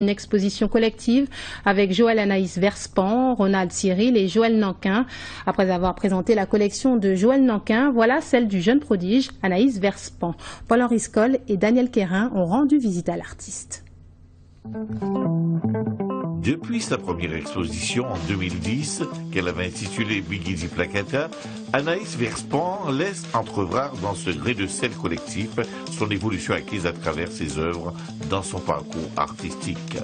Une exposition collective avec Joël Anaïs Verspan, Ronald Cyril et Joël Nankin. Après avoir présenté la collection de Joël Nankin, voilà celle du jeune prodige Anaïs Verspan. Paul-Henri Scoll et Daniel Quérin ont rendu visite à l'artiste. Depuis sa première exposition en 2010, qu'elle avait intitulée Bigidi Placata, Anaïs Verspan laisse entrevoir dans ce gré de sel collectif son évolution acquise à travers ses œuvres dans son parcours artistique.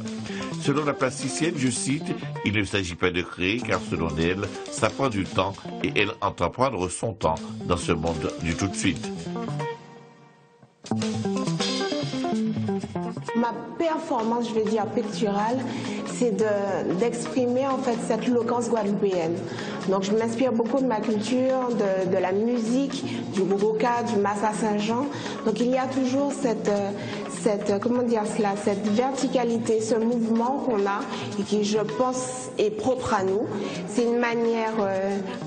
Selon la plasticienne, je cite, « Il ne s'agit pas de créer car selon elle, ça prend du temps et elle entend prendre son temps dans ce monde du tout de suite. » Ma performance, je veux dire, picturale, c'est d'exprimer en fait cette éloquence guadeloupéenne. Donc je m'inspire beaucoup de ma culture, de la musique, du Bourouka, du Massa Saint-Jean. Donc il y a toujours cette verticalité, ce mouvement qu'on a et qui, je pense, est propre à nous. C'est une manière,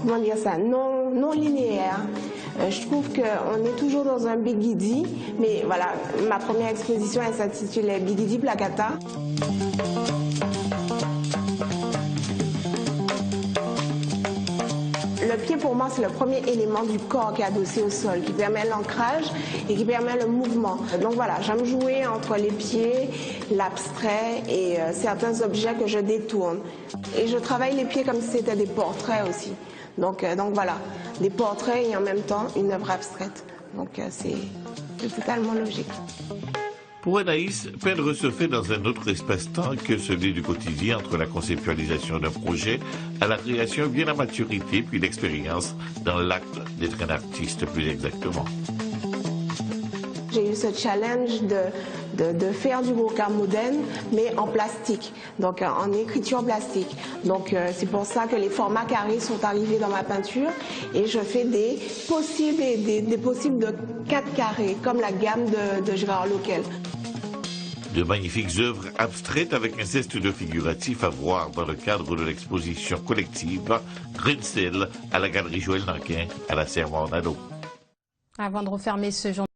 non linéaire. Je trouve qu'on est toujours dans un bigidi, mais voilà, ma première exposition, elle s'intitulait Bigidi Placata. Le pied, pour moi, c'est le premier élément du corps qui est adossé au sol, qui permet l'ancrage et qui permet le mouvement. Donc voilà, j'aime jouer entre les pieds, l'abstrait et certains objets que je détourne. Et je travaille les pieds comme si c'était des portraits aussi. Donc voilà, des portraits et en même temps une œuvre abstraite. Donc c'est totalement logique. Pour Anaïs, peindre se fait dans un autre espace-temps que celui du quotidien, entre la conceptualisation d'un projet à la création via la maturité puis l'expérience dans l'acte d'être un artiste plus exactement. J'ai eu ce challenge de faire du Bourouka moderne, mais en plastique, donc en écriture plastique. Donc c'est pour ça que les formats carrés sont arrivés dans ma peinture et je fais des possibles de 4 carrés, comme la gamme de Gérard Loquel. De magnifiques œuvres abstraites avec un zeste de figuratif à voir dans le cadre de l'exposition collective Green Cell à la galerie Joël Nankin à la Serre-Mornado. Avant de refermer ce journal.